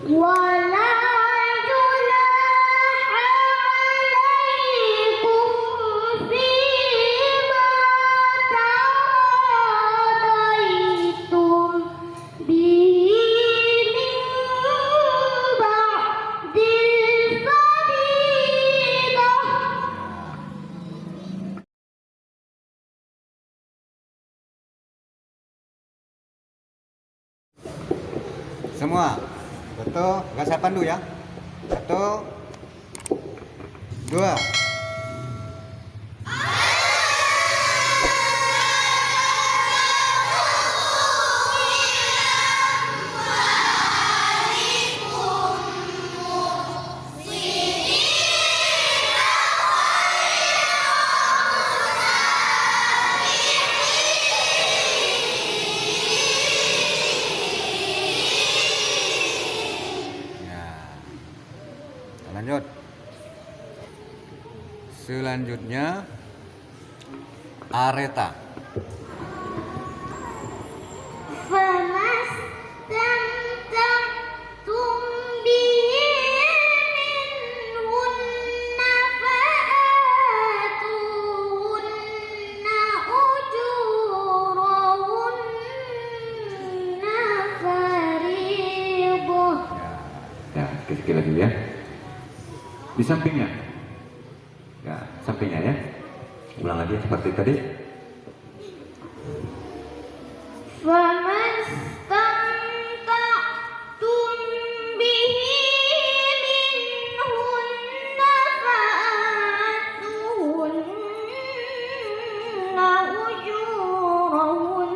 ولا جناح عليكم فيما تراضيتم به من بعد الفريضة. Semua betul, nggak saya pandu ya. 1, 2. Lanjut. Selanjutnya areta. فَمَسْتَمْتَعْتُمْ بِهِ مِنْهُنَّ فَآتُوهُنَّ أُجُورَهُنَّ فَرِيضَةً. Ya, sekali lagi ya. Di sampingnya, ya sampingnya ya. Ulang lagi seperti tadi. فَمَسْتَمْتَعْتُمْ بِهِ مِنْهُنَّ فَآتُوهُنَّ أُجُورَهُنَّ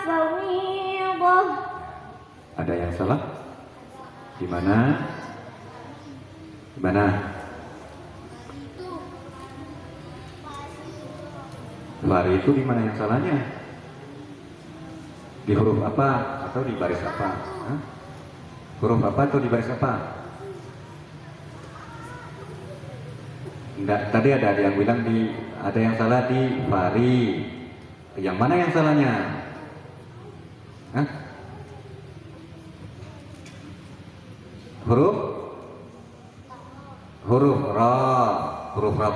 فَرِيضَةً. Ada yang salah? Di mana? Di mana? Fari itu di mana yang salahnya? Di huruf apa atau di baris apa? Hah? Huruf apa atau di baris apa? Enggak, tadi ada yang bilang ada yang salah di fari. Yang mana yang salahnya? Hah? Huruf ra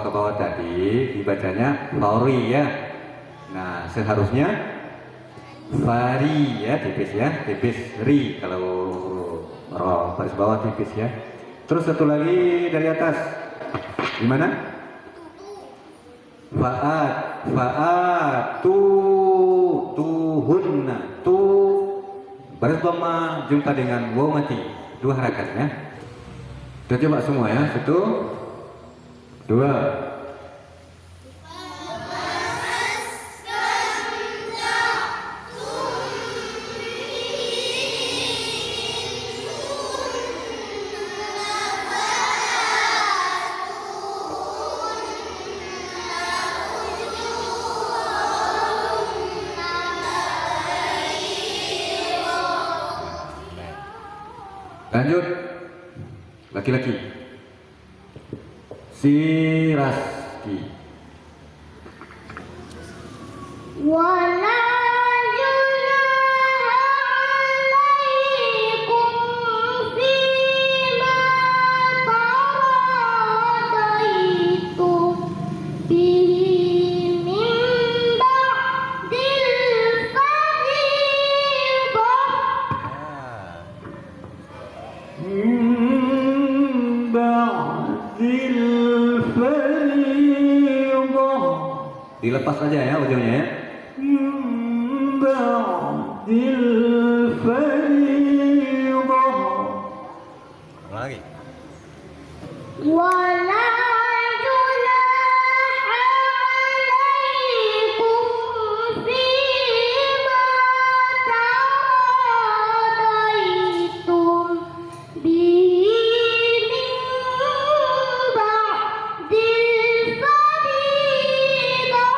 ke bawah tadi dibacanya fari ya. Nah seharusnya fari ya, tipis ri kalau ra baris bawah tipis ya. Terus satu lagi dari atas, gimana? Faat tuhunna baris dhamma jumpa dengan waw mati 2 harakat ya. Kita coba semua ya. 1, 2. Lanjut. Laki-laki. Siraski. ولا جناح عليكم فيما تراضيتم به من بعد الفريضة. Dilepas aja ya ujungnya ya. Ulang lagi. ولا جناح عليكم فيما تراضيتم به من بعد الفريضة.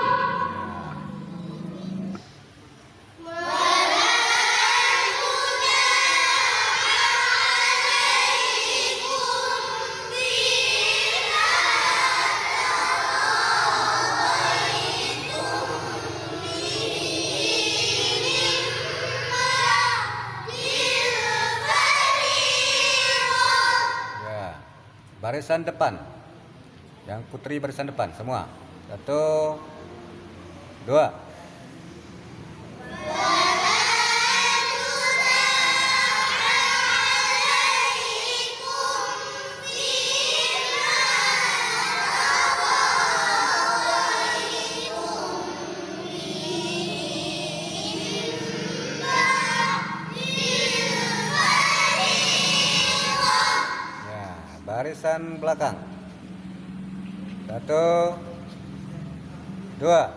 barisan depan. Yang putri barisan depan semua. 1, 2. Ya, barisan belakang. 1, 2.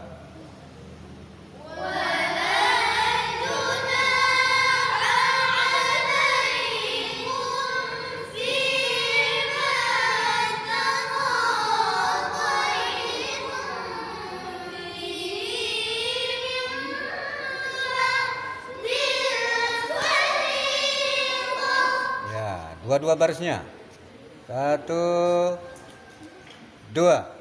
Ya, dua-dua barisnya. 1, 2.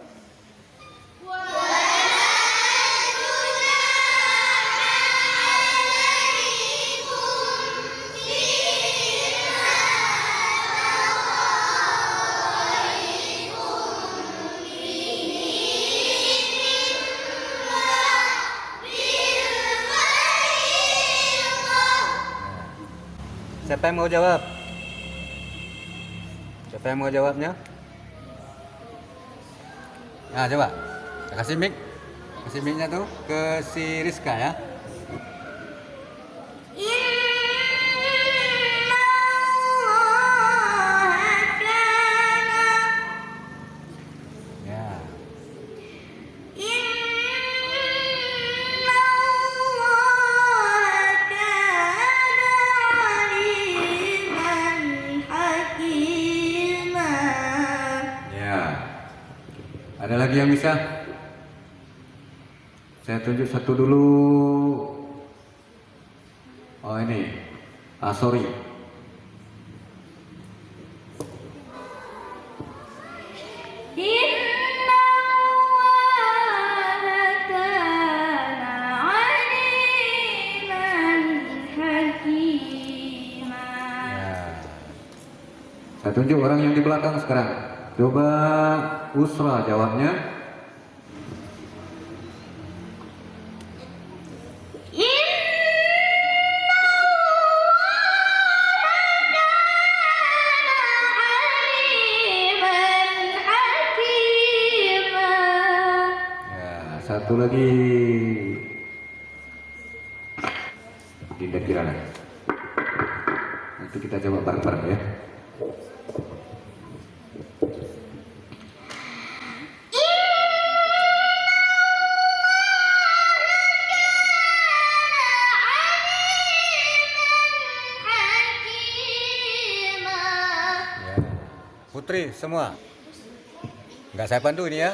Siapa yang mau jawab? Siapa yang mau jawabnya? Nah, coba. Kasih mic. Kasih mic-nya tuh ke si Rizka ya. Ya. Ya. Ada lagi yang bisa? Saya tunjuk satu dulu. Oh ini, sorry. Saya tunjuk orang yang di belakang sekarang. Coba Usra jawabnya. Ya, satu lagi. Dinda Kirana. Nanti kita coba bareng-bareng ya. Putri semua. Nggak saya bantu ini ya.